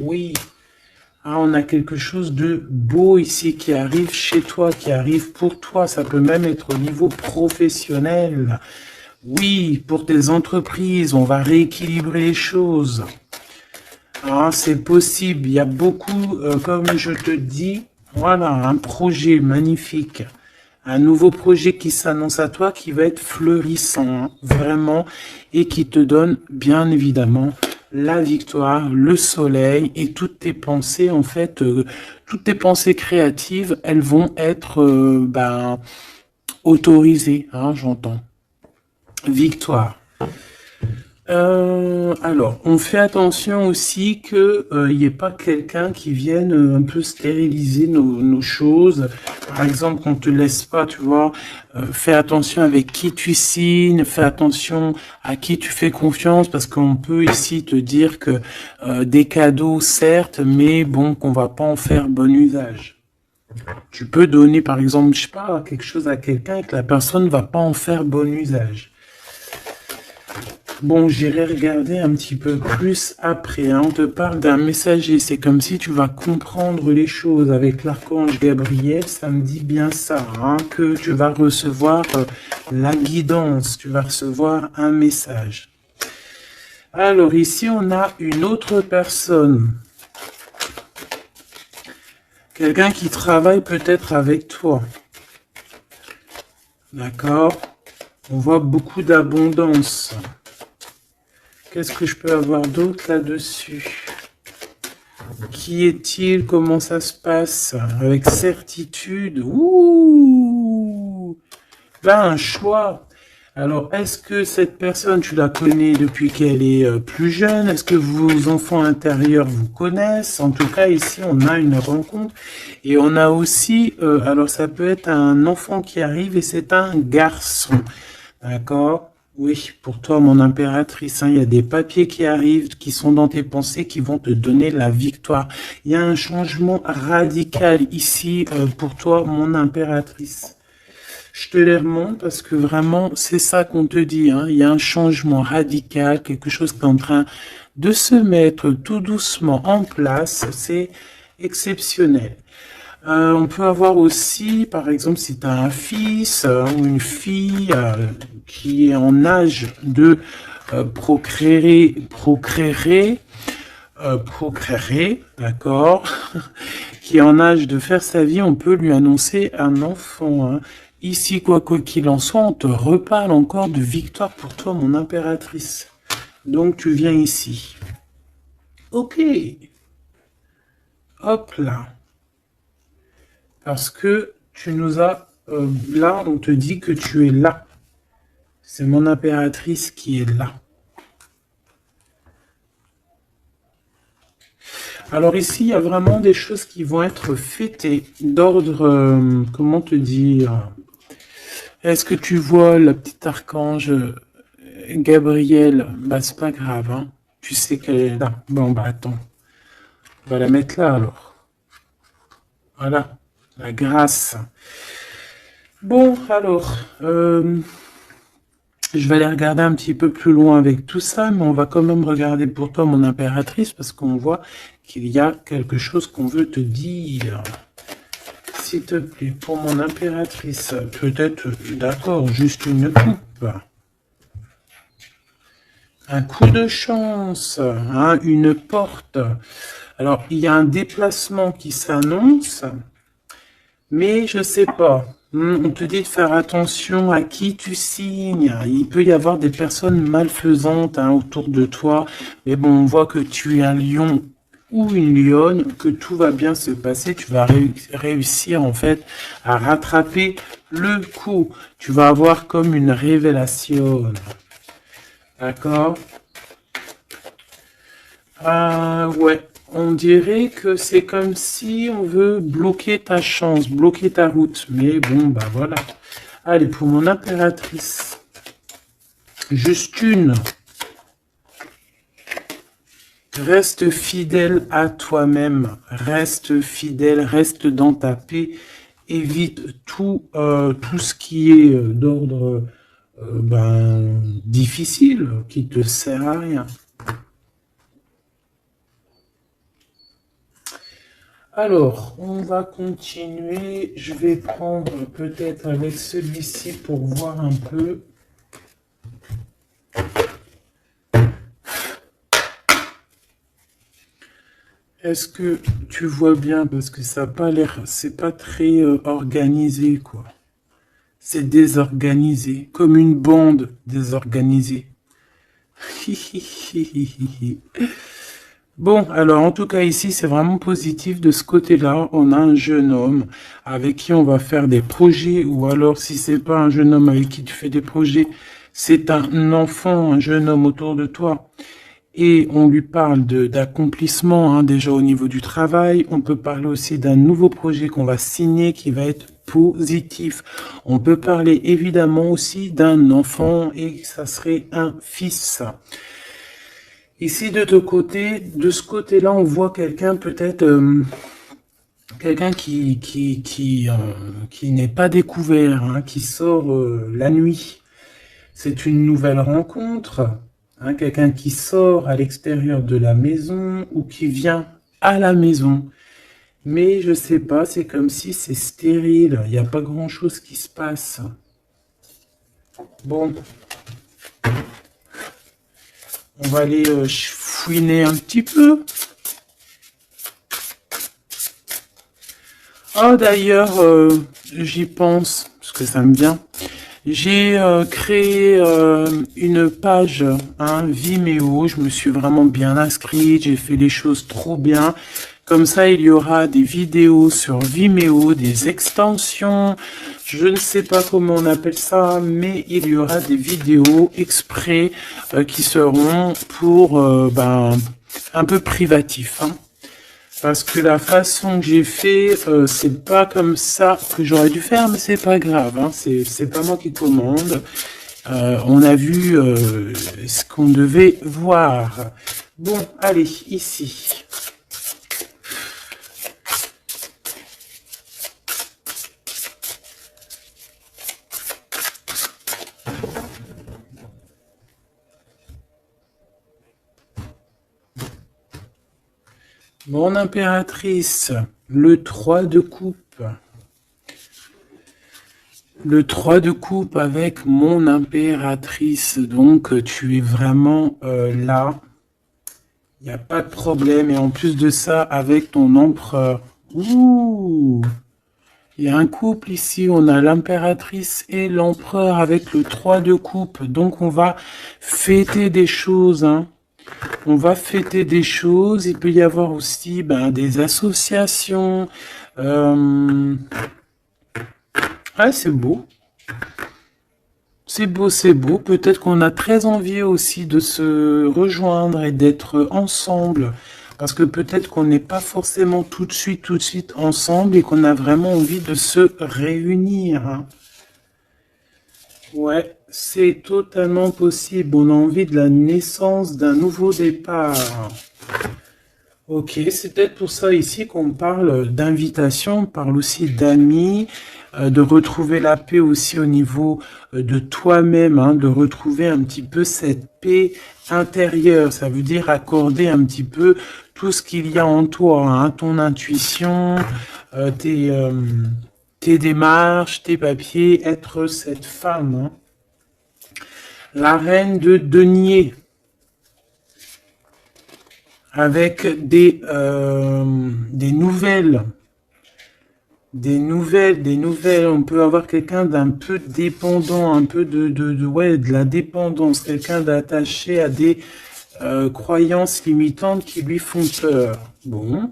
Oui, ah, on a quelque chose de beau ici qui arrive chez toi, qui arrive pour toi. Ça peut même être au niveau professionnel. Oui, pour tes entreprises, on va rééquilibrer les choses. Ah, c'est possible. Il y a beaucoup, comme je te dis, voilà, un projet magnifique. Un nouveau projet qui s'annonce à toi, qui va être fleurissant, hein, vraiment, et qui te donne, bien évidemment, la victoire, le soleil, et toutes tes pensées, en fait, toutes tes pensées créatives, elles vont être, autorisées, hein, j'entends. Victoire. Alors, on fait attention aussi que il n'y ait pas quelqu'un qui vienne un peu stériliser nos choses. Par exemple, qu'on te laisse pas, tu vois. Fais attention avec qui tu signes, fais attention à qui tu fais confiance, parce qu'on peut ici te dire que des cadeaux, certes, mais bon, qu'on va pas en faire bon usage. Tu peux donner, par exemple, je sais pas, quelque chose à quelqu'un et que la personne ne va pas en faire bon usage. Bon, j'irai regarder un petit peu plus après, hein. On te parle d'un messager. C'est comme si tu vas comprendre les choses avec l'archange Gabriel. Ça me dit bien ça, hein, que tu vas recevoir la guidance. Tu vas recevoir un message. Alors ici, on a une autre personne. Quelqu'un qui travaille peut-être avec toi. D'accord? On voit beaucoup d'abondance. Qu'est-ce que je peux avoir d'autre là-dessus? Qui est-il? Comment ça se passe? Avec certitude. Ouh! Là, un choix. Alors, est-ce que cette personne, tu la connais depuis qu'elle est plus jeune? Est-ce que vos enfants intérieurs vous connaissent? En tout cas, ici, on a une rencontre. Et on a aussi, alors ça peut être un enfant qui arrive et c'est un garçon. D'accord? Oui, pour toi, mon impératrice, hein, il y a des papiers qui arrivent, qui sont dans tes pensées, qui vont te donner la victoire. Il y a un changement radical ici pour toi, mon impératrice. Je te les remonte parce que vraiment, c'est ça qu'on te dit, hein. Il y a un changement radical, quelque chose qui est en train de se mettre tout doucement en place. C'est exceptionnel. On peut avoir aussi, par exemple, si tu as un fils ou une fille qui est en âge de procréer, d'accord, qui est en âge de faire sa vie, on peut lui annoncer un enfant, hein. Ici, quoi qu'il en soit, on te reparle encore de victoire pour toi, mon impératrice. Donc, tu viens ici. Ok. Hop là. Parce que tu nous as... là, on te dit que tu es là. C'est mon impératrice qui est là. Alors ici, il y a vraiment des choses qui vont être fêtées d'ordre... comment te dire? Est-ce que tu vois la petite archange Gabriel? Bah, c'est pas grave, hein. Tu sais qu'elle est là. Bon, bah attends. On va la mettre là, alors. Voilà. La grâce. Bon, alors... je vais aller regarder un petit peu plus loin avec tout ça, mais on va quand même regarder pour toi, mon impératrice, parce qu'on voit qu'il y a quelque chose qu'on veut te dire. S'il te plaît, pour mon impératrice, peut-être, d'accord, juste une coupe. Un coup de chance, hein, une porte. Alors, il y a un déplacement qui s'annonce, mais je sais pas. On te dit de faire attention à qui tu signes. Il peut y avoir des personnes malfaisantes, hein, autour de toi. Mais bon, on voit que tu es un lion ou une lionne, que tout va bien se passer. Tu vas réussir en fait à rattraper le coup. Tu vas avoir comme une révélation. D'accord? Ah ouais. On dirait que c'est comme si on veut bloquer ta chance, bloquer ta route. Mais bon, bah voilà. Allez, pour mon impératrice. Juste une. Reste fidèle à toi-même. Reste fidèle, reste dans ta paix. Évite tout ce qui est d'ordre difficile, qui te sert à rien. Alors, on va continuer. Je vais prendre peut-être avec celui-ci pour voir un peu. Est-ce que tu vois bien? Parce que ça n'a pas l'air, c'est pas très organisé, quoi. C'est désorganisé, comme une bande désorganisée. Bon, alors en tout cas ici, c'est vraiment positif. De ce côté-là, on a un jeune homme avec qui on va faire des projets, ou alors si c'est pas un jeune homme avec qui tu fais des projets, c'est un enfant, un jeune homme autour de toi. Et on lui parle d'accomplissement, hein, déjà au niveau du travail. On peut parler aussi d'un nouveau projet qu'on va signer qui va être positif. On peut parler évidemment aussi d'un enfant et ça serait un fils. Ici de ce côté-là, on voit quelqu'un peut-être quelqu'un qui n'est pas découvert, hein, qui sort la nuit. C'est une nouvelle rencontre, hein, quelqu'un qui sort à l'extérieur de la maison ou qui vient à la maison. Mais je sais pas, c'est comme si c'est stérile, il n'y a pas grand-chose qui se passe. Bon, on va aller fouiner un petit peu. Ah d'ailleurs, j'y pense, parce que ça me vient. J'ai créé une page, hein, Vimeo. Je me suis vraiment bien inscrite. J'ai fait les choses trop bien. Comme ça, il y aura des vidéos sur Vimeo, des extensions. Je ne sais pas comment on appelle ça, mais il y aura des vidéos exprès qui seront pour un peu privatif, hein. Parce que la façon que j'ai fait, c'est pas comme ça que j'aurais dû faire, mais c'est pas grave, hein, c'est pas moi qui commande. On a vu ce qu'on devait voir. Bon, allez, ici. Mon impératrice, le 3 de coupe. Le 3 de coupe avec mon impératrice. Donc, tu es vraiment là. Il n'y a pas de problème. Et en plus de ça, avec ton empereur. Ouh! Il y a un couple ici. On a l'impératrice et l'empereur avec le 3 de coupe. Donc, on va fêter des choses, hein. On va fêter des choses. Il peut y avoir aussi des associations. Ah, c'est beau. C'est beau, c'est beau. Peut-être qu'on a très envie aussi de se rejoindre et d'être ensemble. Parce que peut-être qu'on n'est pas forcément tout de suite ensemble et qu'on a vraiment envie de se réunir, hein. Ouais, c'est totalement possible. On a envie de la naissance d'un nouveau départ. Ok, c'est peut-être pour ça ici qu'on parle d'invitation, on parle aussi d'amis, de retrouver la paix aussi au niveau de toi-même, hein, de retrouver un petit peu cette paix intérieure. Ça veut dire accorder un petit peu tout ce qu'il y a en toi, hein, ton intuition, euh, tes, euh, tes démarches, tes papiers, être cette femme, hein. La reine de denier, avec des nouvelles. Des nouvelles. On peut avoir quelqu'un d'un peu dépendant, un peu ouais, de la dépendance, quelqu'un d'attaché à des croyances limitantes qui lui font peur. Bon,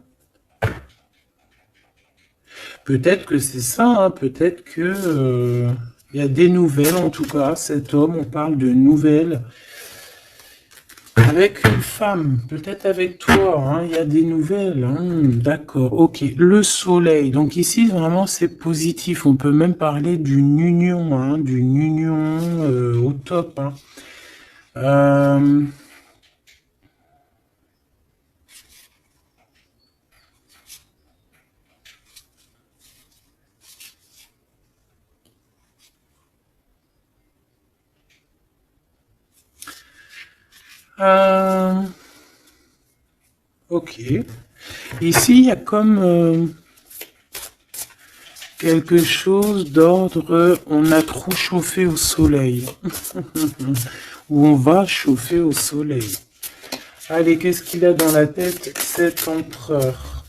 peut-être que c'est ça, hein, peut-être que il y a des nouvelles, en tout cas, cet homme, on parle de nouvelles. Avec une femme, peut-être avec toi, hein, il y a des nouvelles, hein, d'accord, ok. Le soleil, donc ici vraiment c'est positif, on peut même parler d'une union au top, hein. Euh, euh, ok, Ok. Ici, il y a comme quelque chose d'ordre, on a trop chauffé au soleil. Ou on va chauffer au soleil. Allez, qu'est-ce qu'il a dans la tête, cet empereur?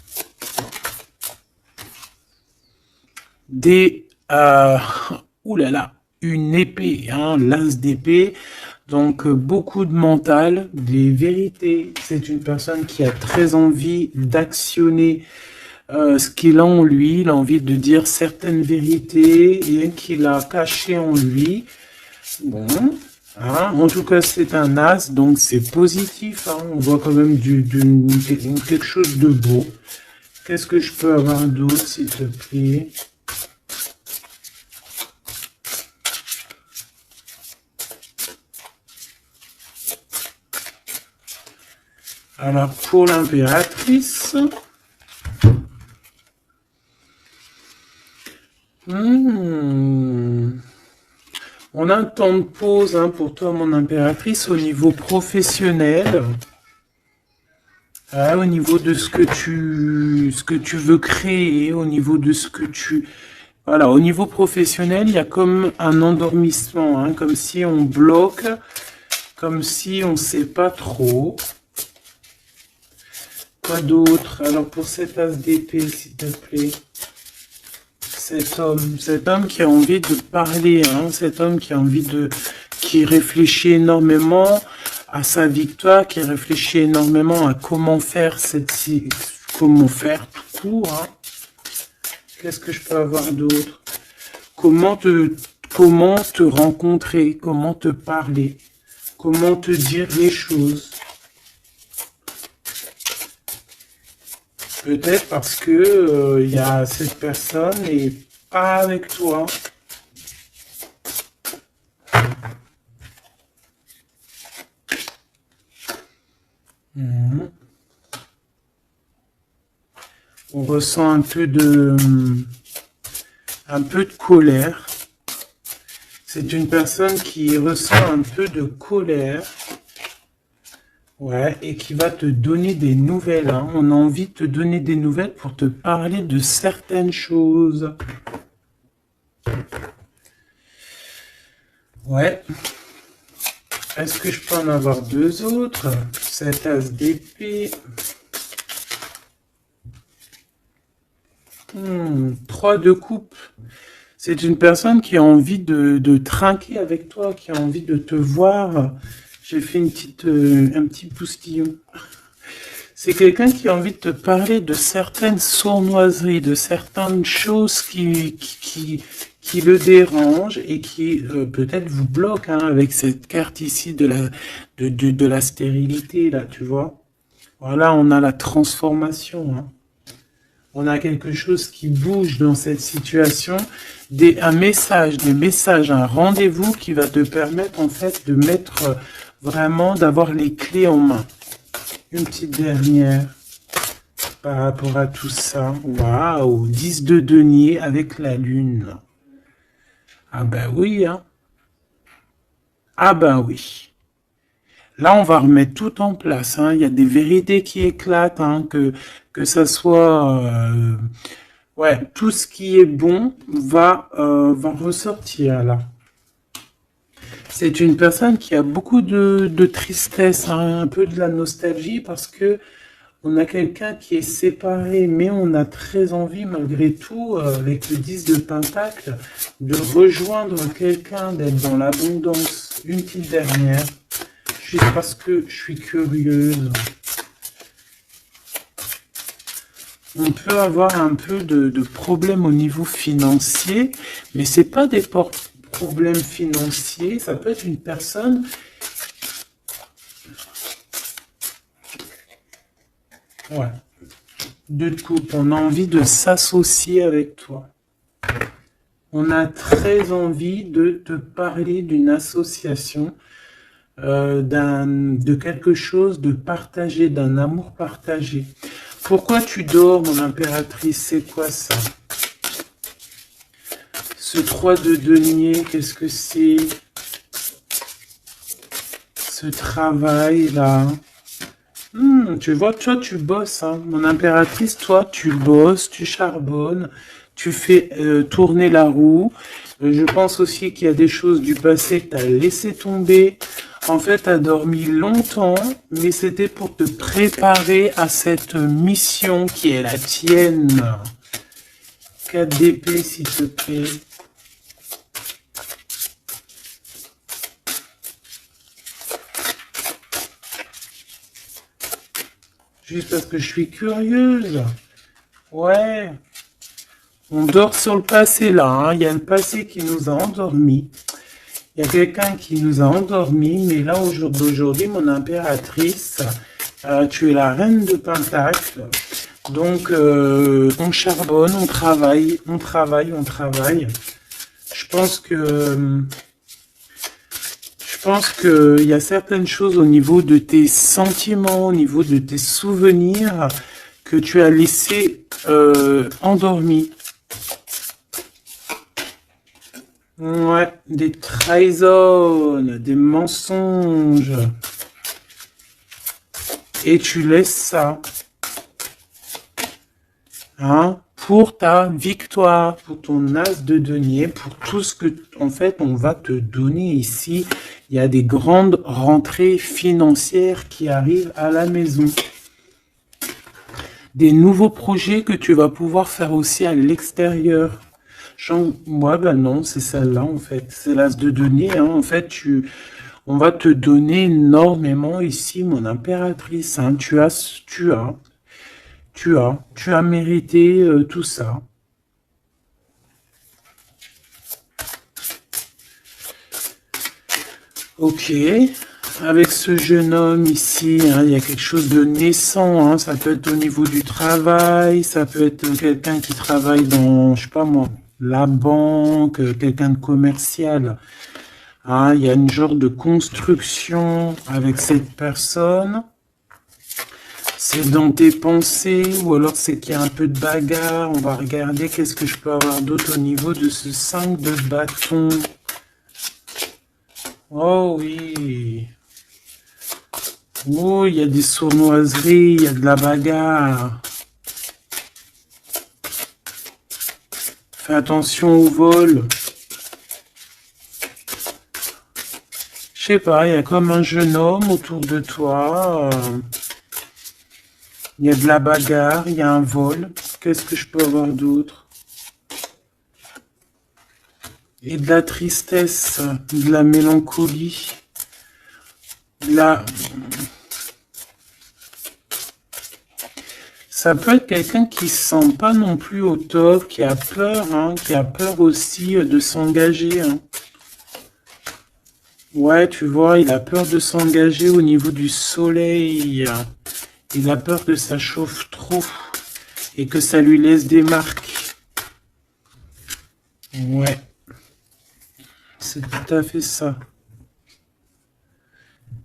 Ouh là là, une épée, hein, l'as d'épée. Donc, beaucoup de mental, des vérités. C'est une personne qui a très envie d'actionner ce qu'il a en lui. Il a envie de dire certaines vérités et qu'il a cachées en lui. Bon, hein, en tout cas, c'est un as, donc c'est positif. Hein, on voit quand même quelque chose de beau. Qu'est-ce que je peux avoir d'autre, s'il te plaît? Alors, pour l'impératrice, on a un temps de pause hein, pour toi, mon impératrice, au niveau professionnel, au niveau de ce que tu veux créer, au niveau de ce que tu... Voilà, au niveau professionnel, il y a comme un endormissement, hein, comme si on bloque, comme si on ne sait pas trop. Quoi d'autre? Alors pour cet as d'épée, s'il te plaît. Cet homme qui a envie de parler, hein, cet homme qui a envie de... qui réfléchit énormément à sa victoire, qui réfléchit énormément à comment faire comment faire tout court, hein. Qu'est-ce que je peux avoir d'autre? Comment te rencontrer, comment te parler, comment te dire les choses. Peut-être parce que y a cette personne et pas avec toi. On ressent un peu de colère. C'est une personne qui ressent un peu de colère. Ouais, et qui va te donner des nouvelles. Hein. On a envie de te donner des nouvelles pour te parler de certaines choses. Ouais. Est-ce que je peux en avoir deux autres? Cet as d'épée. 3 de coupe. C'est une personne qui a envie de trinquer avec toi, qui a envie de te voir. J'ai fait un petit poustillon. C'est quelqu'un qui a envie de te parler de certaines sournoiseries, de certaines choses qui le dérangent et qui peut-être vous bloquent hein, avec cette carte ici de la stérilité, là, tu vois. Voilà, on a la transformation. Hein. On a quelque chose qui bouge dans cette situation, un message, un rendez-vous qui va te permettre en fait de mettre vraiment, d'avoir les clés en main. Une petite dernière par rapport à tout ça. Waouh, 10 de denier avec la lune. Ah ben oui, hein. Ah ben oui. Là, on va remettre tout en place. Hein. Il y a des vérités qui éclatent, hein, que ça soit... ouais, tout ce qui est bon va ressortir là. C'est une personne qui a beaucoup de tristesse, hein, un peu de la nostalgie, parce que on a quelqu'un qui est séparé, mais on a très envie, malgré tout, avec le 10 de Pentacle, de rejoindre quelqu'un, d'être dans l'abondance. Une petite dernière, juste parce que je suis curieuse. On peut avoir un peu de problèmes au niveau financier, mais c'est pas des problèmes financiers, ça peut être une personne... Ouais. De coupe, on a envie de s'associer avec toi. On a très envie de te parler d'une association, de quelque chose de partagé, d'un amour partagé. Pourquoi tu dors, mon impératrice? C'est quoi ça? Ce 3 de denier, qu'est-ce que c'est? Ce travail-là. Tu vois, toi, tu bosses, hein. Mon impératrice, toi, tu bosses, tu charbonnes, tu fais tourner la roue. Je pense aussi qu'il y a des choses du passé que tu as laissé tomber. En fait, tu as dormi longtemps, mais c'était pour te préparer à cette mission qui est la tienne. 4 d'épée, s'il te plaît. Juste parce que je suis curieuse. Ouais. On dort sur le passé là, hein. Il y a le passé qui nous a endormis. Il y a quelqu'un qui nous a endormis, mais là aujourd'hui, mon impératrice, tu es la reine de Pentacle. Donc on charbonne, on travaille, on travaille, on travaille. Je pense que il y a certaines choses au niveau de tes sentiments, au niveau de tes souvenirs que tu as laissé endormis. Ouais, des trahisons, des mensonges. Et tu laisses ça. Hein, pour ta victoire, pour ton as de denier, pour tout ce que, en fait, on va te donner ici. Il y a des grandes rentrées financières qui arrivent à la maison. Des nouveaux projets que tu vas pouvoir faire aussi à l'extérieur. Moi, ben non, c'est celle-là, en fait. C'est l'as de denier, hein. En fait, on va te donner énormément ici, mon impératrice, hein. Tu as mérité tout ça. Ok, avec ce jeune homme ici, hein, il y a quelque chose de naissant, hein. Ça peut être au niveau du travail, ça peut être quelqu'un qui travaille dans, je sais pas moi, la banque, quelqu'un de commercial. Hein, il y a une genre de construction avec cette personne. C'est dans tes pensées, ou alors c'est qu'il y a un peu de bagarre. On va regarder qu'est-ce que je peux avoir d'autre au niveau de ce 5 de bâton. Oh oui. Oh, il y a des sournoiseries, il y a de la bagarre. Fais attention au vol. Je sais pas, il y a comme un jeune homme autour de toi. Il y a de la bagarre, il y a un vol. Qu'est-ce que je peux avoir d'autre? Et de la tristesse, de la mélancolie. Ça peut être quelqu'un qui se sent pas non plus au top, qui a peur, hein, qui a peur aussi de s'engager. Hein. Ouais, tu vois, il a peur de s'engager au niveau du soleil. Il a peur que ça chauffe trop et que ça lui laisse des marques. Ouais, c'est tout à fait ça.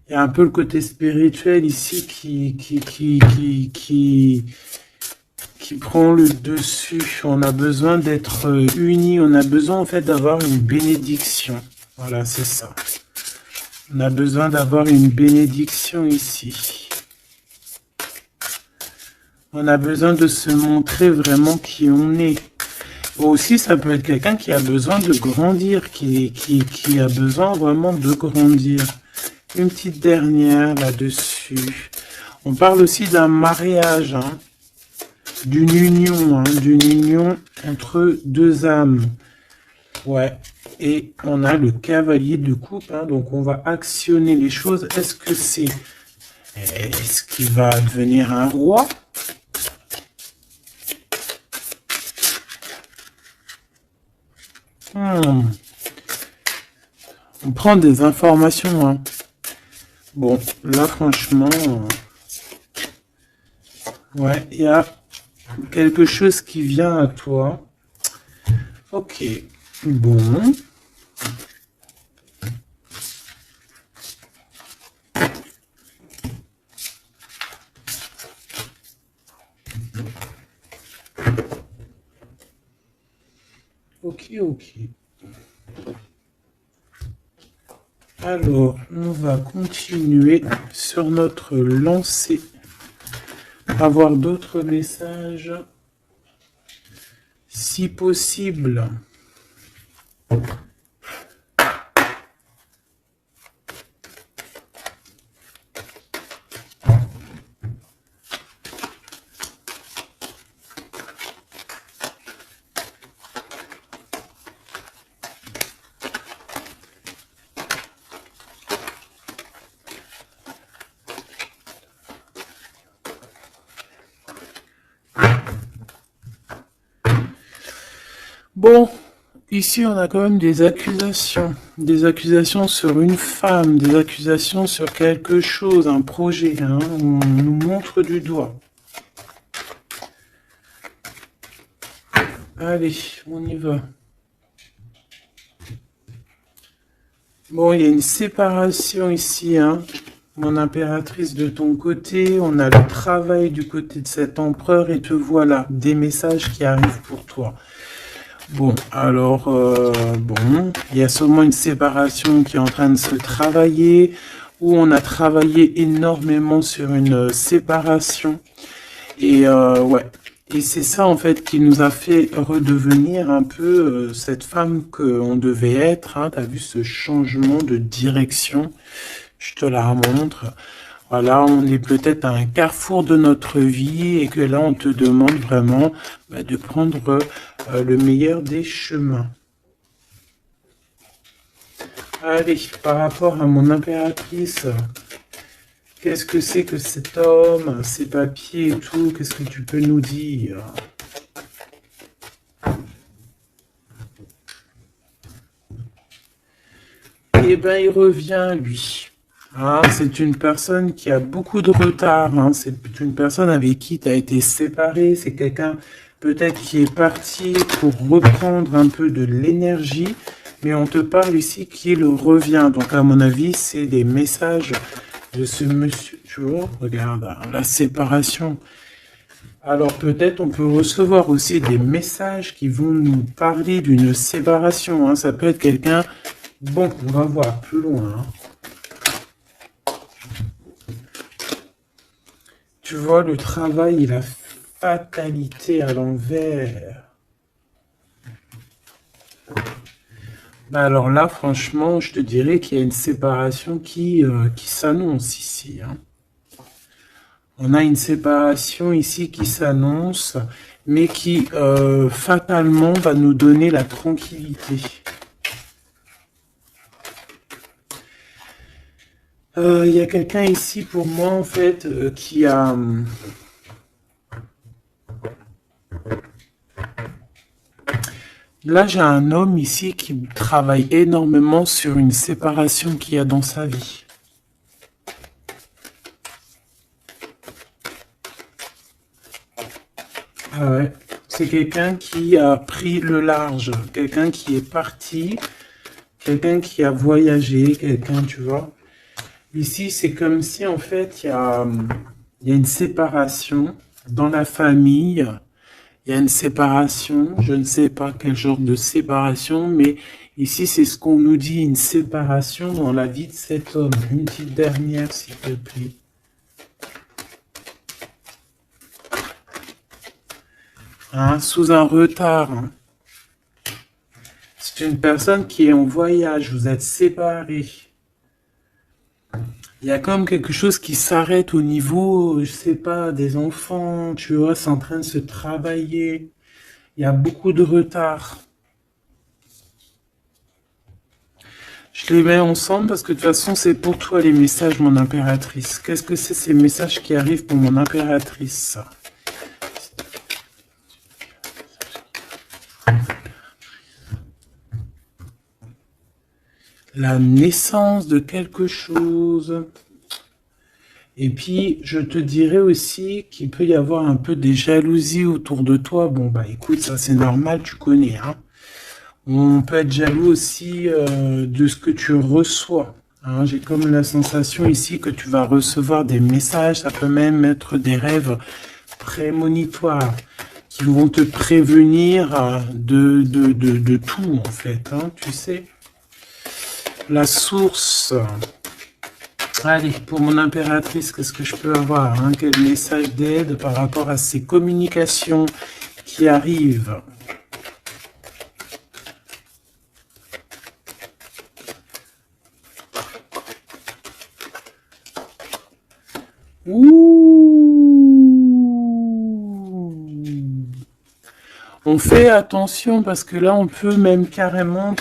Il y a un peu le côté spirituel ici qui prend le dessus. On a besoin d'être unis. On a besoin en fait d'avoir une bénédiction. Voilà, c'est ça. On a besoin d'avoir une bénédiction ici. On a besoin de se montrer vraiment qui on est. Aussi, ça peut être quelqu'un qui a besoin de grandir, qui a besoin vraiment de grandir. Une petite dernière là-dessus. On parle aussi d'un mariage, hein, d'une union entre deux âmes. Ouais. Et on a le cavalier de coupe, hein, donc on va actionner les choses. Est-ce qu'il va devenir un roi? On prend des informations, hein. Bon, là, franchement, ouais, il y a quelque chose qui vient à toi. Ok, bon. Ok. Alors, on va continuer sur notre lancée avoir d'autres messages, si possible. Bon, ici on a quand même des accusations sur une femme, des accusations sur quelque chose, un projet, hein, on nous montre du doigt. Allez, on y va. Bon, il y a une séparation ici, hein, mon impératrice de ton côté, on a le travail du côté de cet empereur et te voilà, des messages qui arrivent pour toi. Bon, alors, bon, il y a seulement une séparation qui est en train de se travailler, où on a travaillé énormément sur une séparation. Et ouais, et c'est ça en fait qui nous a fait redevenir un peu cette femme qu'on devait être. Hein. Tu as vu ce changement de direction, je te la montre. Voilà, on est peut-être à un carrefour de notre vie et que là, on te demande vraiment de prendre le meilleur des chemins. Allez, par rapport à mon impératrice, qu'est-ce que c'est que cet homme, ses papiers et tout, qu'est-ce que tu peux nous dire? Eh bien, il revient, lui. Ah, c'est une personne qui a beaucoup de retard, hein. C'est une personne avec qui tu as été séparé, c'est quelqu'un peut-être qui est parti pour reprendre un peu de l'énergie, mais on te parle ici qu'il revient. Donc à mon avis, c'est des messages de ce monsieur, tu vois, regarde, la séparation. Alors peut-être on peut recevoir aussi des messages qui vont nous parler d'une séparation, hein. Ça peut être quelqu'un, bon, on va voir plus loin, hein. Tu vois, le travail et la fatalité à l'envers. Alors là, franchement, je te dirais qu'il y a une séparation qui s'annonce ici. Hein. On a une séparation ici qui s'annonce, mais qui fatalement va nous donner la tranquillité. Il y a quelqu'un ici pour moi en fait qui a là j'ai un homme ici qui travaille énormément sur une séparation qu'il y a dans sa vie. Ah ouais, c'est quelqu'un qui a pris le large, quelqu'un qui est parti, quelqu'un qui a voyagé, quelqu'un, tu vois. Ici, c'est comme si, en fait, il y a une séparation dans la famille. Il y a une séparation. Je ne sais pas quel genre de séparation, mais ici, c'est ce qu'on nous dit, une séparation dans la vie de cet homme. Une petite dernière, s'il te plaît. Hein, sous un retard. Hein. C'est une personne qui est en voyage. Vous êtes séparés. Il y a comme quelque chose qui s'arrête au niveau, je sais pas, des enfants, tu vois, c'est en train de se travailler. Il y a beaucoup de retard. Je les mets ensemble parce que de toute façon, c'est pour toi les messages, mon impératrice. Qu'est-ce que c'est ces messages qui arrivent pour mon impératrice? La naissance de quelque chose. Et puis, je te dirais aussi qu'il peut y avoir un peu des jalousies autour de toi. Bon, bah écoute, ça c'est normal, tu connais. Hein. On peut être jaloux aussi de ce que tu reçois. Hein. J'ai comme la sensation ici que tu vas recevoir des messages. Ça peut même être des rêves prémonitoires qui vont te prévenir de tout, en fait. Hein, tu sais. La source. Allez, pour mon impératrice, qu'est-ce que je peux avoir, hein? Quel message d'aide par rapport à ces communications qui arrivent? Ouh. On fait attention parce que là, on peut même carrément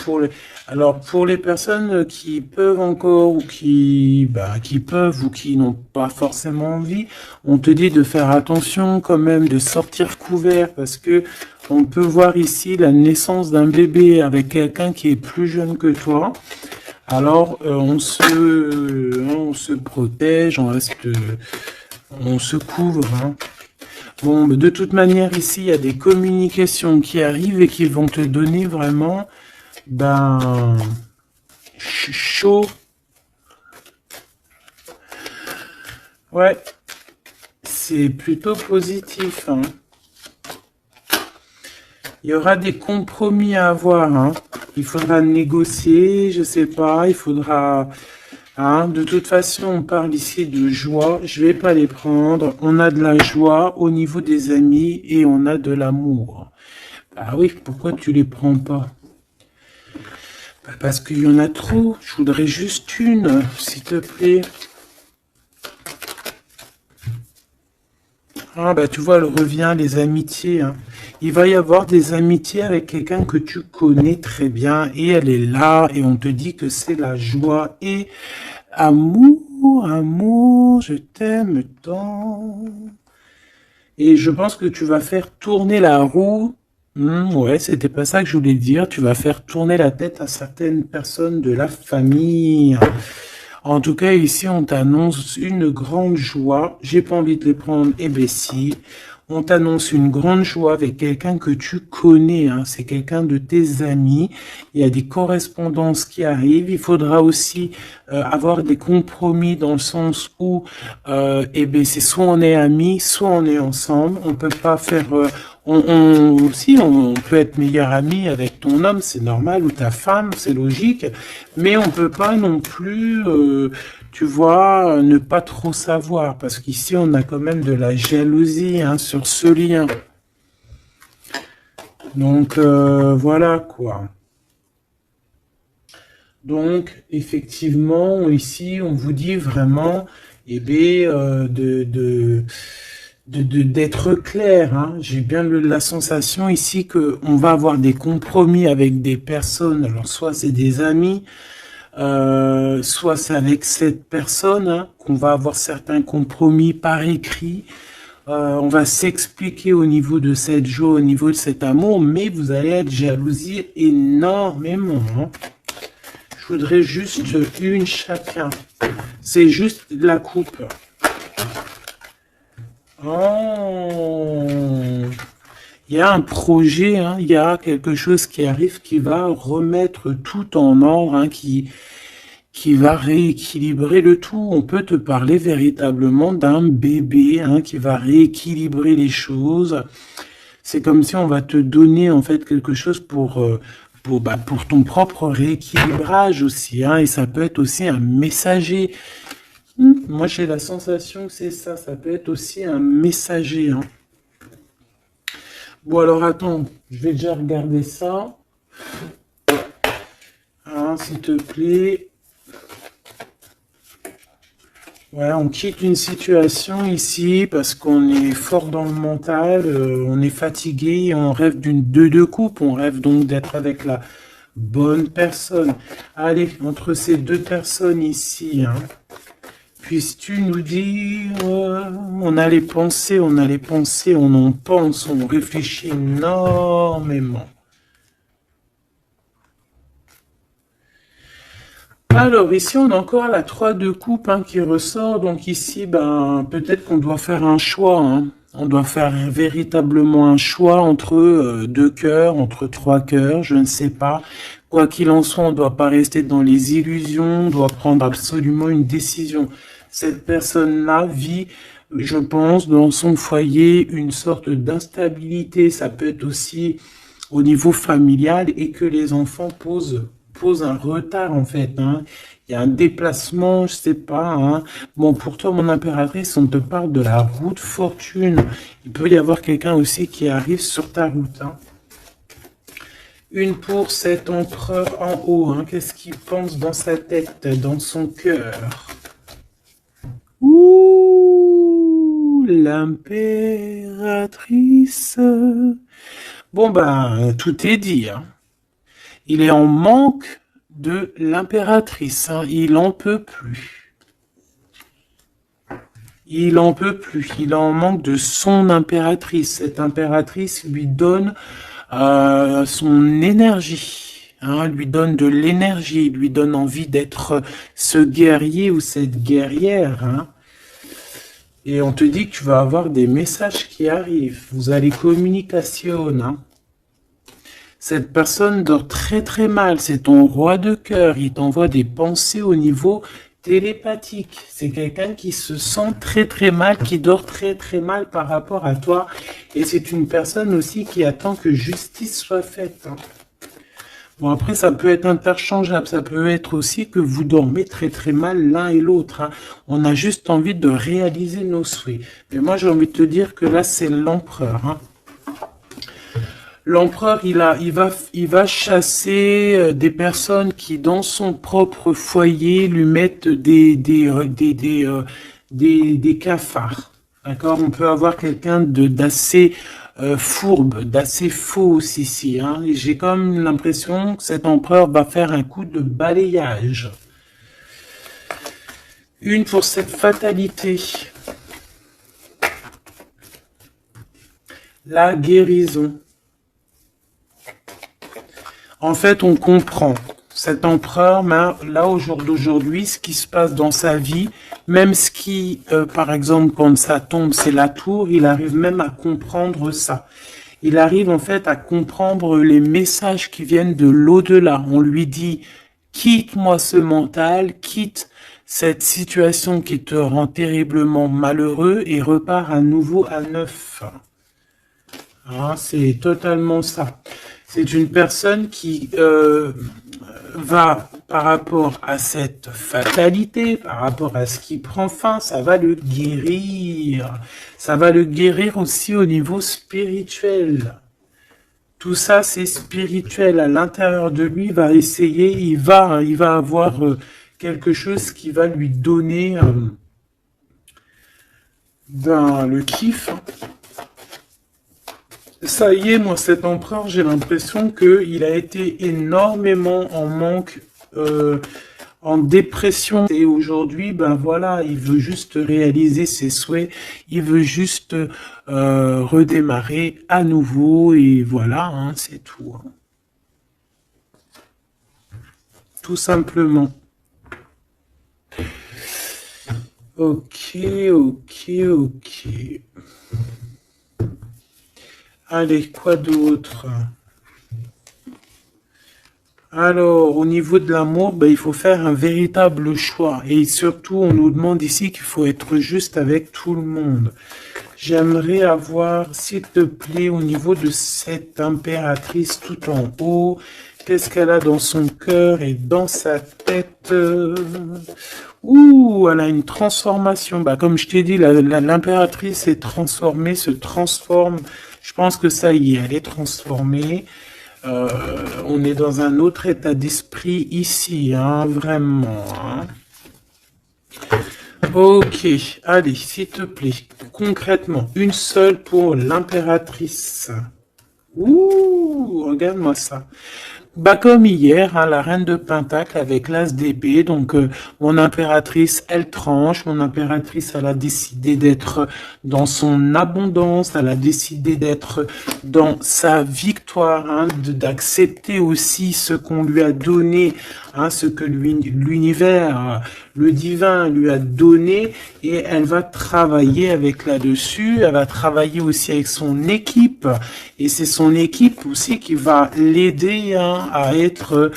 alors pour les personnes qui peuvent encore ou qui peuvent ou qui n'ont pas forcément envie, on te dit de faire attention quand même, de sortir couvert parce que on peut voir ici la naissance d'un bébé avec quelqu'un qui est plus jeune que toi. Alors, on se protège, on se couvre, hein. Bon, de toute manière, ici, il y a des communications qui arrivent et qui vont te donner vraiment, chaud. Ouais, c'est plutôt positif, hein. Il y aura des compromis à avoir, hein. Il faudra négocier, je sais pas, il faudra... Hein, de toute façon, on parle ici de joie, je vais pas les prendre. On a de la joie au niveau des amis et on a de l'amour. Ah oui, pourquoi tu les prends pas? Parce qu'il y en a trop, je voudrais juste une, s'il te plaît. Ah tu vois, elle revient, les amitiés, hein. Il va y avoir des amitiés avec quelqu'un que tu connais très bien et elle est là et on te dit que c'est la joie et amour, amour, je t'aime tant. Et je pense que tu vas faire tourner la roue. Ouais, c'était pas ça que je voulais dire. Tu vas faire tourner la tête à certaines personnes de la famille. En tout cas, ici, on t'annonce une grande joie. J'ai pas envie de les prendre, eh ben si. On t'annonce une grande joie avec quelqu'un que tu connais, hein. C'est quelqu'un de tes amis. Il y a des correspondances qui arrivent. Il faudra aussi avoir des compromis dans le sens où, eh ben, c'est soit on est amis, soit on est ensemble. On peut pas faire... si, on peut être meilleur ami avec ton homme, c'est normal, ou ta femme, c'est logique, mais on peut pas non plus, tu vois, ne pas trop savoir, parce qu'ici, on a quand même de la jalousie, hein, sur ce lien. Donc, voilà, quoi. Donc, effectivement, ici, on vous dit vraiment, eh bien, d'être clair, hein. J'ai bien la sensation ici que on va avoir des compromis avec des personnes. Alors soit c'est des amis, soit c'est avec cette personne, hein, qu'on va avoir certains compromis par écrit. On va s'expliquer au niveau de cette joie, au niveau de cet amour, mais vous allez être jalousie énormément, hein. Je voudrais juste une chacun. C'est juste la coupe. Oh, il y a un projet, hein, il y a quelque chose qui arrive qui va remettre tout en ordre, hein, qui va rééquilibrer le tout. On peut te parler véritablement d'un bébé, hein, qui va rééquilibrer les choses. C'est comme si on va te donner en fait quelque chose pour ton propre rééquilibrage aussi, hein, et ça peut être aussi un messager. Moi, j'ai la sensation que c'est ça. Ça peut être aussi un messager, hein. Bon, alors, attends. Je vais déjà regarder ça. Hein, s'il te plaît. Ouais, on quitte une situation ici parce qu'on est fort dans le mental. On est fatigué. On rêve d'une deux coupe. On rêve donc d'être avec la bonne personne. Allez, entre ces deux personnes ici, hein. Puisses-tu nous dire, on a les pensées, on en pense, on réfléchit énormément. Alors ici on a encore la 3 de coupe, hein, qui ressort, donc ici peut-être qu'on doit faire un choix, hein. On doit faire véritablement un choix entre deux cœurs, entre trois cœurs, je ne sais pas. Quoi qu'il en soit, on ne doit pas rester dans les illusions, on doit prendre absolument une décision. Cette personne-là vit, je pense, dans son foyer, une sorte d'instabilité. Ça peut être aussi au niveau familial et que les enfants posent suppose un retard en fait, hein. Il y a un déplacement, je sais pas, hein. Bon, pour toi, mon impératrice, on te parle de la route fortune. Il peut y avoir quelqu'un aussi qui arrive sur ta route, hein. Une pour cet empereur en haut, hein. Qu'est-ce qu'il pense dans sa tête, dans son cœur? Ouh, l'impératrice. Bon, ben, tout est dit, hein. Il est en manque de l'impératrice, hein. Il en peut plus. Il en peut plus. Il en manque de son impératrice. Cette impératrice lui donne son énergie, hein, lui donne de l'énergie, lui donne envie d'être ce guerrier ou cette guerrière, hein. Et on te dit que tu vas avoir des messages qui arrivent. Vous allez communication, hein. Cette personne dort très très mal. C'est ton roi de cœur. Il t'envoie des pensées au niveau télépathique. C'est quelqu'un qui se sent très très mal, qui dort très très mal par rapport à toi. Et c'est une personne aussi qui attend que justice soit faite, hein. Bon, après, ça peut être interchangeable. Ça peut être aussi que vous dormez très très mal l'un et l'autre, hein. On a juste envie de réaliser nos souhaits. Mais moi, j'ai envie de te dire que là, c'est l'empereur, hein. L'empereur, il va chasser des personnes qui, dans son propre foyer, lui mettent des cafards. D'accord? On peut avoir quelqu'un d'assez fourbe, d'assez faux aussi, hein. Et j'ai comme l'impression que cet empereur va faire un coup de balayage. Une pour cette fatalité. La guérison. En fait, on comprend. Cet empereur, là, au jour d'aujourd'hui, ce qui se passe dans sa vie, même ce qui, par exemple, quand ça tombe, c'est la tour, il arrive même à comprendre ça. Il arrive, en fait, à comprendre les messages qui viennent de l'au-delà. On lui dit, quitte-moi ce mental, quitte cette situation qui te rend terriblement malheureux et repars à nouveau à neuf. Ah, c'est totalement ça. C'est une personne qui va, par rapport à cette fatalité, par rapport à ce qui prend fin, ça va le guérir. Ça va le guérir aussi au niveau spirituel. Tout ça, c'est spirituel. À l'intérieur de lui, il va essayer, il va avoir quelque chose qui va lui donner le kiff. Ça y est, moi, cet empereur, j'ai l'impression qu'il a été énormément en manque, en dépression. Et aujourd'hui, ben voilà, il veut juste réaliser ses souhaits. Il veut juste redémarrer à nouveau. Et voilà, hein, c'est tout, hein. Tout simplement. Ok, ok, ok. Allez, quoi d'autre? Alors, au niveau de l'amour, ben, il faut faire un véritable choix. Et surtout, on nous demande ici qu'il faut être juste avec tout le monde. J'aimerais avoir, s'il te plaît, au niveau de cette impératrice tout en haut, qu'est-ce qu'elle a dans son cœur et dans sa tête? Ouh, elle a une transformation. Bah, comme je t'ai dit, l'impératrice est transformée, se transforme. Je pense que ça y est, elle est transformée. On est dans un autre état d'esprit ici, hein, vraiment, hein. Ok, allez, s'il te plaît, concrètement, une seule pour l'impératrice. Ouh, regarde-moi ça. Bah comme hier, hein, la reine de Pentacle avec l'as d'épée, donc mon impératrice, elle tranche, mon impératrice, elle a décidé d'être dans son abondance, elle a décidé d'être dans sa victoire, hein, d'accepter aussi ce qu'on lui a donné, hein, ce que l'univers, le divin lui a donné, et elle va travailler avec là-dessus, elle va travailler aussi avec son équipe, et c'est son équipe aussi qui va l'aider, hein, à être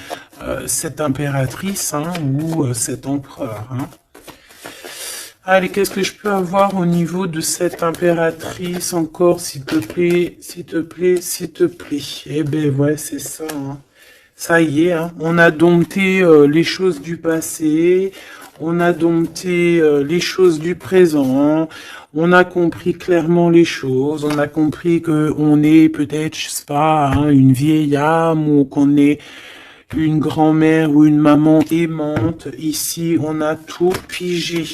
cette impératrice, hein, ou cet empereur, hein. Allez, qu'est-ce que je peux avoir au niveau de cette impératrice encore, s'il te plaît, s'il te plaît, s'il te plaît. Eh ben ouais, c'est ça, hein. Ça y est, hein, on a dompté les choses du passé, on a dompté les choses du présent, on a compris clairement les choses, on a compris que on est peut-être, je sais pas, hein, une vieille âme ou qu'on est une grand-mère ou une maman aimante. Ici, on a tout pigé.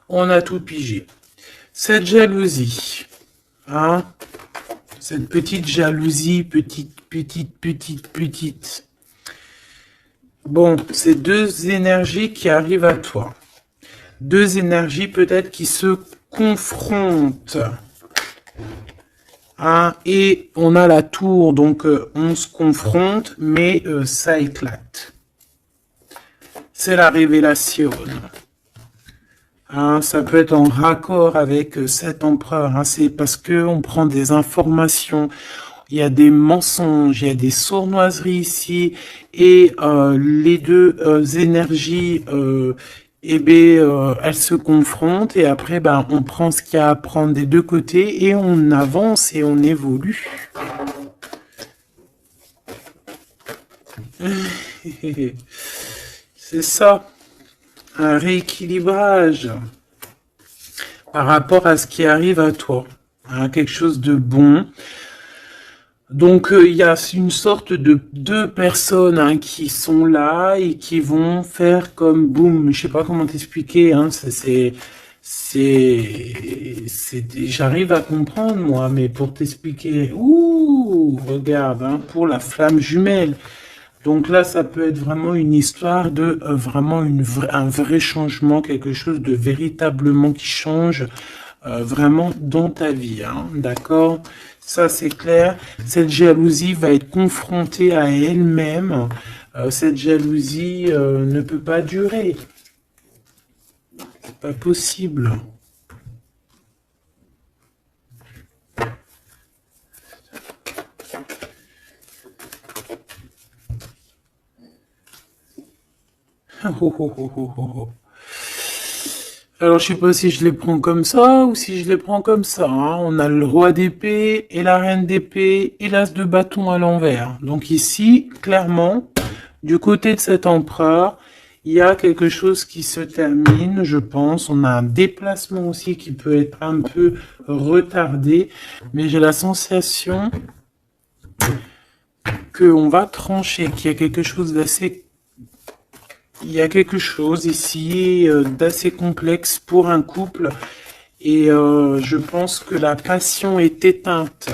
On a tout pigé. Cette jalousie, hein, cette petite jalousie, petite. Bon, c'est deux énergies qui arrivent à toi. Deux énergies peut-être qui se confrontent. Hein, et on a la tour, donc on se confronte, mais ça éclate. C'est la révélation. Hein, ça peut être en raccord avec cet empereur. Hein, c'est parce que on prend des informations. Il y a des mensonges, il y a des sournoiseries ici, et les deux énergies, elles se confrontent, et après, ben, on prend ce qu'il y a à prendre des deux côtés, et on avance et on évolue. C'est ça, un rééquilibrage par rapport à ce qui arrive à toi, hein, quelque chose de bon. Donc il y a une sorte de deux personnes, hein, qui sont là et qui vont faire comme boum. Je sais pas comment t'expliquer. Hein, j'arrive à comprendre moi, mais pour t'expliquer, ouh, regarde, hein, pour la flamme jumelle. Donc là, ça peut être vraiment une histoire de vraiment un vrai changement, quelque chose de véritablement qui change vraiment dans ta vie, hein, d'accord? Ça, c'est clair. Cette jalousie va être confrontée à elle-même. Cette jalousie ne peut pas durer. C'est pas possible. Alors, je sais pas si je les prends comme ça ou si je les prends comme ça. Hein. On a le roi d'épée et la reine d'épée et l'as de bâton à l'envers. Donc ici, clairement, du côté de cet empereur, il y a quelque chose qui se termine, je pense. On a un déplacement aussi qui peut être un peu retardé. Mais j'ai la sensation qu'on va trancher, qu'il y a quelque chose d'assez... Il y a quelque chose ici d'assez complexe pour un couple. Et je pense que la passion est éteinte.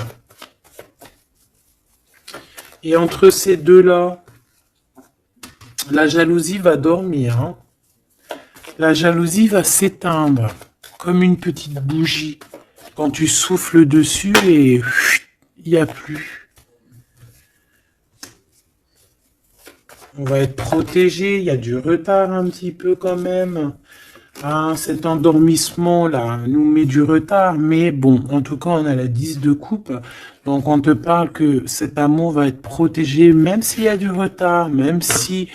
Et entre ces deux-là, la jalousie va dormir. Hein. La jalousie va s'éteindre comme une petite bougie. Quand tu souffles dessus et il n'y a plus. On va être protégé, il y a du retard un petit peu quand même. Hein, cet endormissement-là nous met du retard, mais bon, en tout cas, on a la 10 de coupe. Donc, on te parle que cet amour va être protégé, même s'il y a du retard, même s'il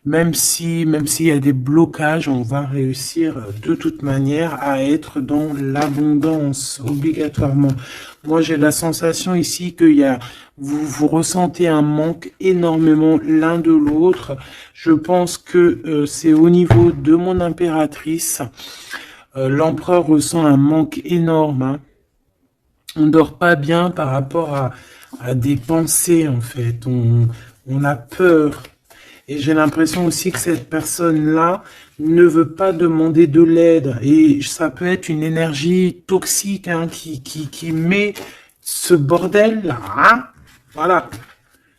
y a des blocages, on va réussir de toute manière à être dans l'abondance, obligatoirement. Moi, j'ai la sensation ici que vous ressentez un manque énormément l'un de l'autre. Je pense que c'est au niveau de mon impératrice. L'empereur ressent un manque énorme. Hein. On dort pas bien par rapport à des pensées, en fait. On a peur. Et j'ai l'impression aussi que cette personne-là ne veut pas demander de l'aide. Et ça peut être une énergie toxique, hein, qui met ce bordel-là. Hein. Voilà.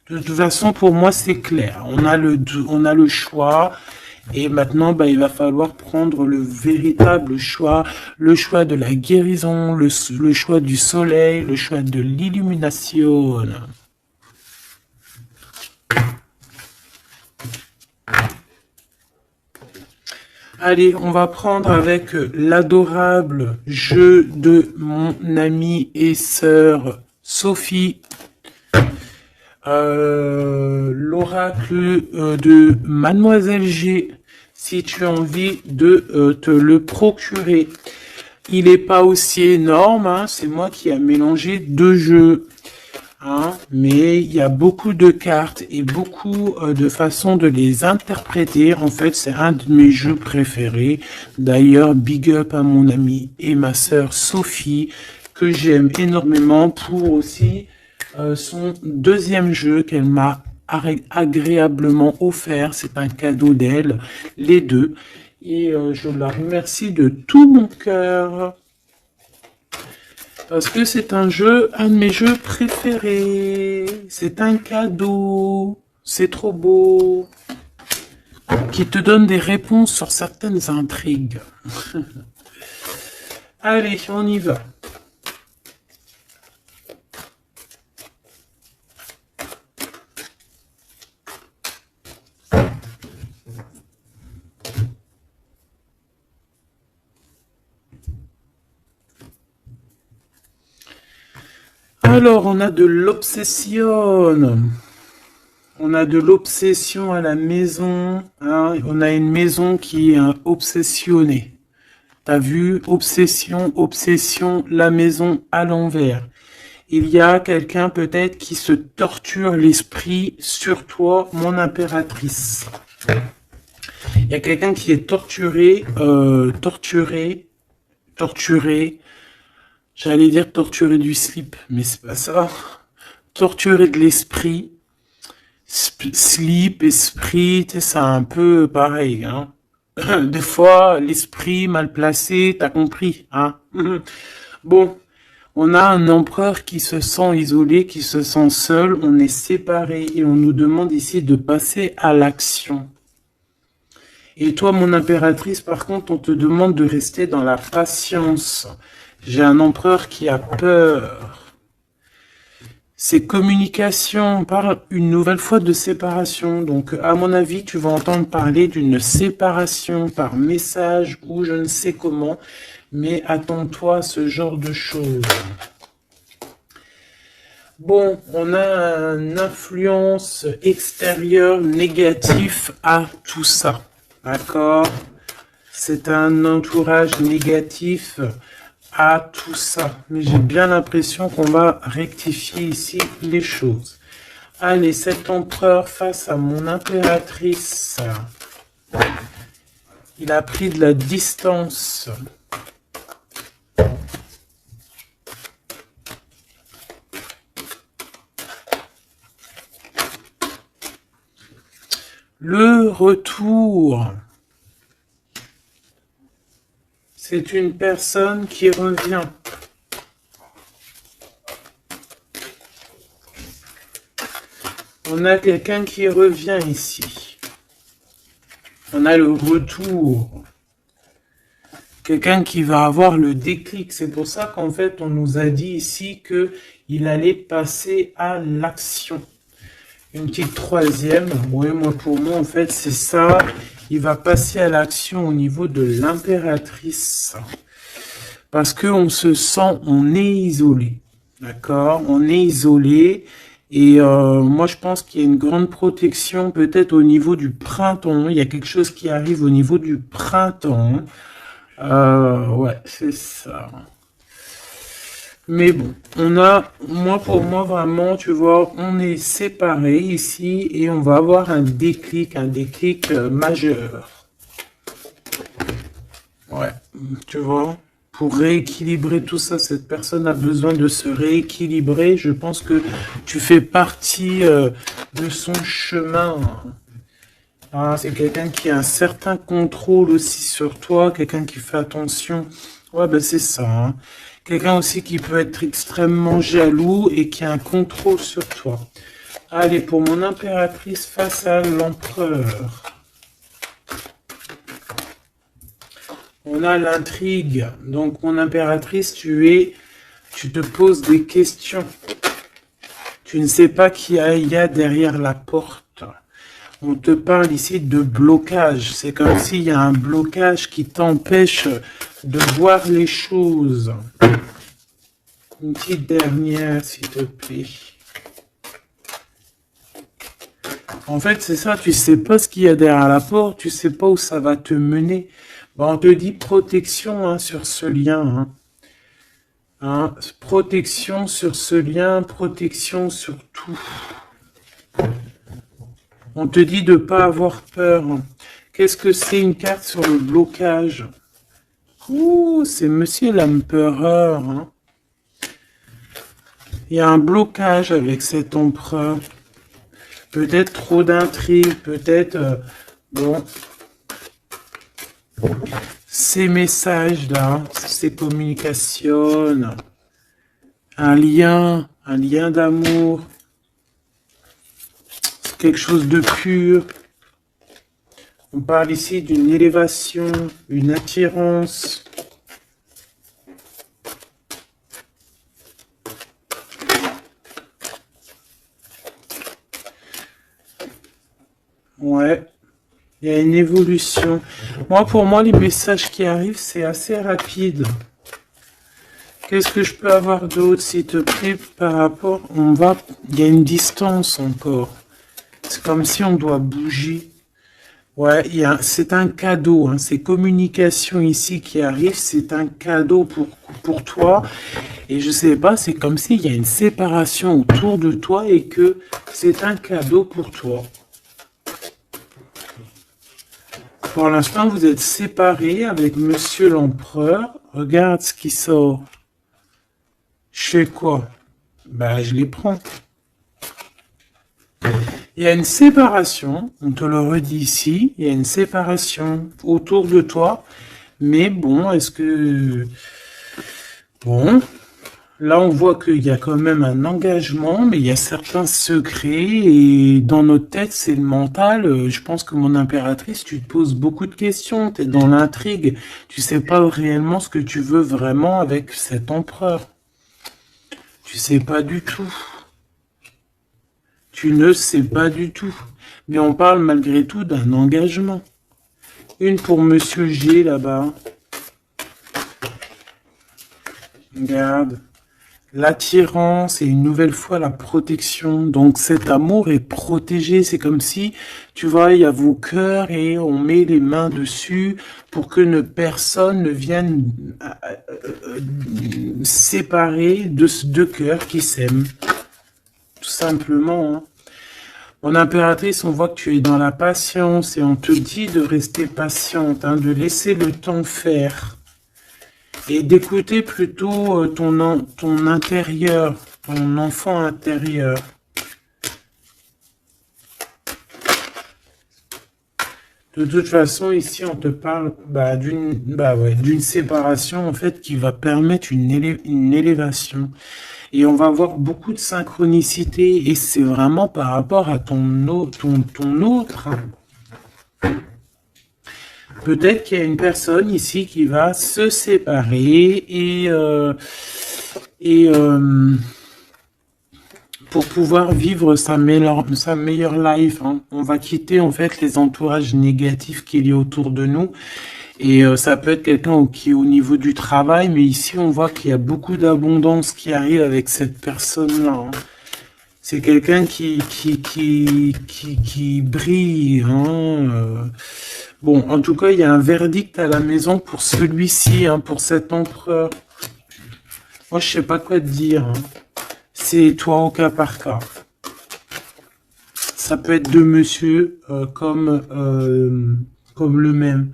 De toute façon, pour moi, c'est clair. On a le choix. Et maintenant, bah, il va falloir prendre le véritable choix. Le choix de la guérison, le choix du soleil, le choix de l'illumination. Allez, on va prendre avec l'adorable jeu de mon amie et sœur Sophie. L'oracle de Mademoiselle G, si tu as envie de te le procurer. Il n'est pas aussi énorme, hein, c'est moi qui ai mélangé deux jeux. hein, mais il y a beaucoup de cartes et beaucoup de façons de les interpréter. En fait, c'est un de mes jeux préférés. D'ailleurs, big up à mon amie et ma sœur Sophie, que j'aime énormément pour aussi son deuxième jeu qu'elle m'a agréablement offert. C'est un cadeau d'elle, les deux. Et je la remercie de tout mon cœur. Parce que c'est un jeu, un de mes jeux préférés. C'est un cadeau. C'est trop beau. Qui te donne des réponses sur certaines intrigues. Allez, on y va. Alors, on a de l'obsession. On a de l'obsession à la maison. Hein. On a une maison qui est obsessionnée. T'as vu? Obsession, obsession, la maison à l'envers. Il y a quelqu'un peut-être qui se torture l'esprit sur toi, mon impératrice. Il y a quelqu'un qui est torturé, torturé. J'allais dire torturer du slip, mais c'est pas ça. Torturer de l'esprit. Slip, esprit, c'est un peu pareil. Hein. Des fois, l'esprit mal placé, t'as compris. Hein. Bon, on a un empereur qui se sent isolé, qui se sent seul. On est séparés et on nous demande ici de passer à l'action. Et toi, mon impératrice, par contre, on te demande de rester dans la patience. J'ai un empereur qui a peur. C'est communication. On parle une nouvelle fois de séparation. Donc, à mon avis, tu vas entendre parler d'une séparation par message ou je ne sais comment. Mais attends-toi à ce genre de choses. Bon, on a une influence extérieure négative à tout ça. D'accord? C'est un entourage négatif à tout ça. Mais j'ai bien l'impression qu'on va rectifier ici les choses. Allez, cet empereur face à mon impératrice. Il a pris de la distance. Le retour. C'est une personne qui revient. On a quelqu'un qui revient ici. On a le retour. Quelqu'un qui va avoir le déclic. C'est pour ça qu'en fait, on nous a dit ici qu'il allait passer à l'action. Une petite troisième. Ouais, pour moi, en fait, c'est ça. Il va passer à l'action au niveau de l'impératrice. Parce qu'on se sent, on est isolé. D'accord? On est isolé. Et moi, je pense qu'il y a une grande protection peut-être au niveau du printemps. Il y a quelque chose qui arrive au niveau du printemps. Ouais, c'est ça. Mais bon, on a, pour moi, vraiment, tu vois, on est séparés ici et on va avoir un déclic majeur. Ouais, tu vois, pour rééquilibrer tout ça, cette personne a besoin de se rééquilibrer. Je pense que tu fais partie de son chemin. Ah, c'est quelqu'un qui a un certain contrôle aussi sur toi, quelqu'un qui fait attention. Ouais, ben c'est ça. Hein. Quelqu'un aussi qui peut être extrêmement jaloux et qui a un contrôle sur toi. Allez, pour mon impératrice face à l'empereur. On a l'intrigue. Donc, mon impératrice, tu te poses des questions. Tu ne sais pas qui il y a derrière la porte. On te parle ici de blocage. C'est comme s'il y a un blocage qui t'empêche de voir les choses. Une petite dernière, s'il te plaît. En fait, c'est ça, tu sais pas ce qu'il y a derrière la porte, tu sais pas où ça va te mener. Bon, on te dit protection hein, sur ce lien. Hein. Hein, protection sur ce lien, protection sur tout. On te dit de ne pas avoir peur. Qu'est-ce que c'est une carte sur le blocage? Ouh, c'est Monsieur l'Empereur. Hein. Il y a un blocage avec cet empereur. Peut-être trop d'intrigues, peut-être... bon. Ces messages-là, ces communications, un lien d'amour, quelque chose de pur. On parle ici d'une élévation, une attirance. Ouais, il y a une évolution. Pour moi, les messages qui arrivent, c'est assez rapide. Qu'est-ce que je peux avoir d'autre, s'il te plaît, par rapport... Il y a une distance encore. C'est comme si on doit bouger. Ouais, c'est un cadeau. Hein. Ces communications ici qui arrivent, c'est un cadeau pour toi. Et je sais pas, c'est comme s'il y a une séparation autour de toi et que c'est un cadeau pour toi. Pour l'instant, vous êtes séparés avec Monsieur l'Empereur. Regarde ce qui sort. Je fais quoi? Bah, je les prends. Il y a une séparation, on te le redit ici, il y a une séparation autour de toi. Mais bon, est-ce que... Bon, là on voit qu'il y a quand même un engagement, mais il y a certains secrets. Et dans notre tête, c'est le mental. Je pense que mon impératrice, tu te poses beaucoup de questions. Tu es dans l'intrigue. Tu sais pas réellement ce que tu veux vraiment avec cet empereur. Tu sais pas du tout. Tu ne sais pas du tout. Mais on parle malgré tout d'un engagement. Une pour Monsieur G là-bas. Regarde. L'attirance et une nouvelle fois la protection. Donc cet amour est protégé. C'est comme si, tu vois, il y a vos cœurs et on met les mains dessus pour que personne ne vienne séparer de deux cœurs qui s'aiment. Tout simplement. Hein. Mon impératrice, on voit que tu es dans la patience et on te dit de rester patiente, hein, de laisser le temps faire et d'écouter plutôt ton intérieur, ton enfant intérieur. De toute façon, ici, on te parle d'une séparation en fait qui va permettre une élévation. Et on va avoir beaucoup de synchronicité et c'est vraiment par rapport à ton autre. Peut-être qu'il y a une personne ici qui va se séparer pour pouvoir vivre sa meilleure life. Hein. On va quitter en fait les entourages négatifs qu'il y a autour de nous. Et ça peut être quelqu'un qui est au niveau du travail, mais ici on voit qu'il y a beaucoup d'abondance qui arrive avec cette personne-là. Hein. C'est quelqu'un qui brille. Hein. Bon, en tout cas, il y a un verdict à la maison pour celui-ci, hein, pour cet empereur. Moi, je sais pas quoi te dire. Hein. C'est toi au cas par cas. Ça peut être deux monsieur comme le même.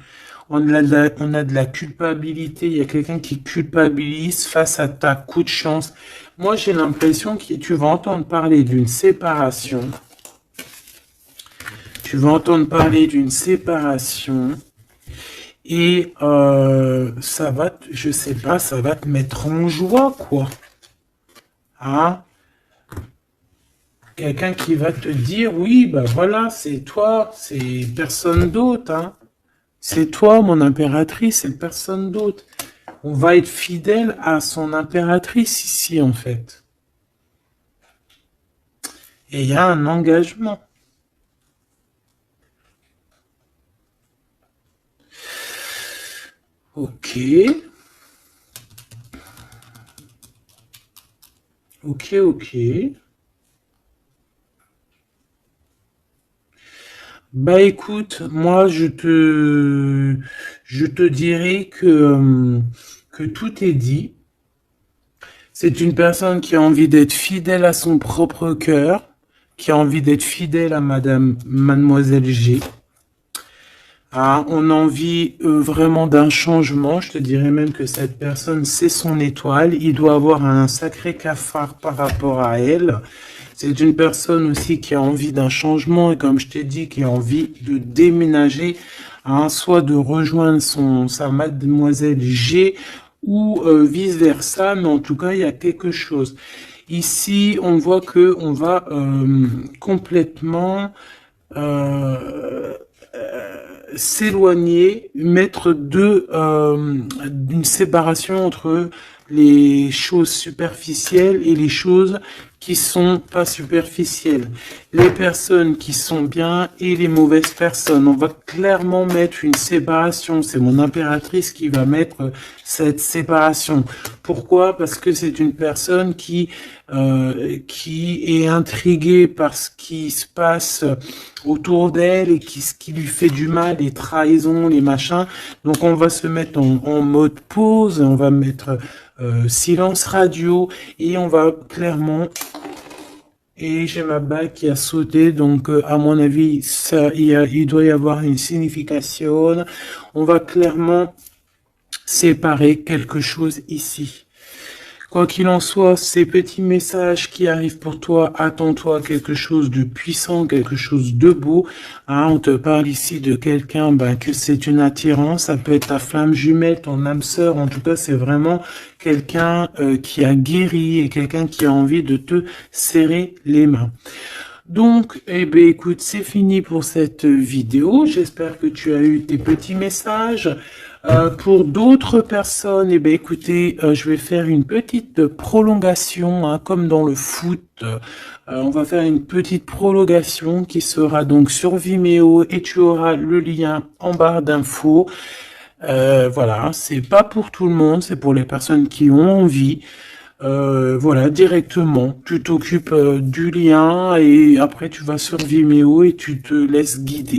On a de la culpabilité. Il y a quelqu'un qui culpabilise face à ta coup de chance. Moi, j'ai l'impression que tu vas entendre parler d'une séparation. Tu vas entendre parler d'une séparation. Et ça va, je sais pas, ça va te mettre en joie, quoi. Hein? Quelqu'un qui va te dire, oui, bah voilà, c'est toi, c'est personne d'autre, hein. C'est toi, mon impératrice, c'est personne d'autre. On va être fidèle à son impératrice ici, en fait. Et il y a un engagement. Ok. Ok. Bah écoute, moi je te dirais que tout est dit. C'est une personne qui a envie d'être fidèle à son propre cœur, qui a envie d'être fidèle à Mademoiselle G. Ah, on a envie vraiment d'un changement. Je te dirais même que cette personne, c'est son étoile. Il doit avoir un sacré cafard par rapport à elle. C'est une personne aussi qui a envie d'un changement et comme je t'ai dit, qui a envie de déménager, hein, soit de rejoindre sa Mademoiselle G ou vice-versa. Mais en tout cas, il y a quelque chose. Ici, on voit que on va complètement s'éloigner, mettre d'une séparation entre les choses superficielles et les choses qui sont pas superficielles. Les personnes qui sont bien et les mauvaises personnes. On va clairement mettre une séparation. C'est mon impératrice qui va mettre cette séparation. Pourquoi? Parce que c'est une personne qui est intriguée par ce qui se passe autour d'elle et ce qui lui fait du mal, les trahisons, les machins. Donc on va se mettre en mode pause, on va mettre silence radio et on va clairement... Et j'ai ma bague qui a sauté, donc à mon avis, il doit y avoir une signification. On va clairement séparer quelque chose ici. Quoi qu'il en soit, ces petits messages qui arrivent pour toi, attends-toi quelque chose de puissant, quelque chose de beau. Hein, on te parle ici de quelqu'un que c'est une attirance, ça peut être ta flamme jumelle, ton âme sœur, en tout cas c'est vraiment quelqu'un qui a guéri et quelqu'un qui a envie de te serrer les mains. Donc, écoute, c'est fini pour cette vidéo. J'espère que tu as eu tes petits messages. Pour d'autres personnes, écoutez, je vais faire une petite prolongation, hein, comme dans le foot. On va faire une petite prolongation qui sera donc sur Vimeo et tu auras le lien en barre d'infos. Voilà, c'est pas pour tout le monde, c'est pour les personnes qui ont envie. Voilà, directement, tu t'occupes du lien et après tu vas sur Vimeo et tu te laisses guider.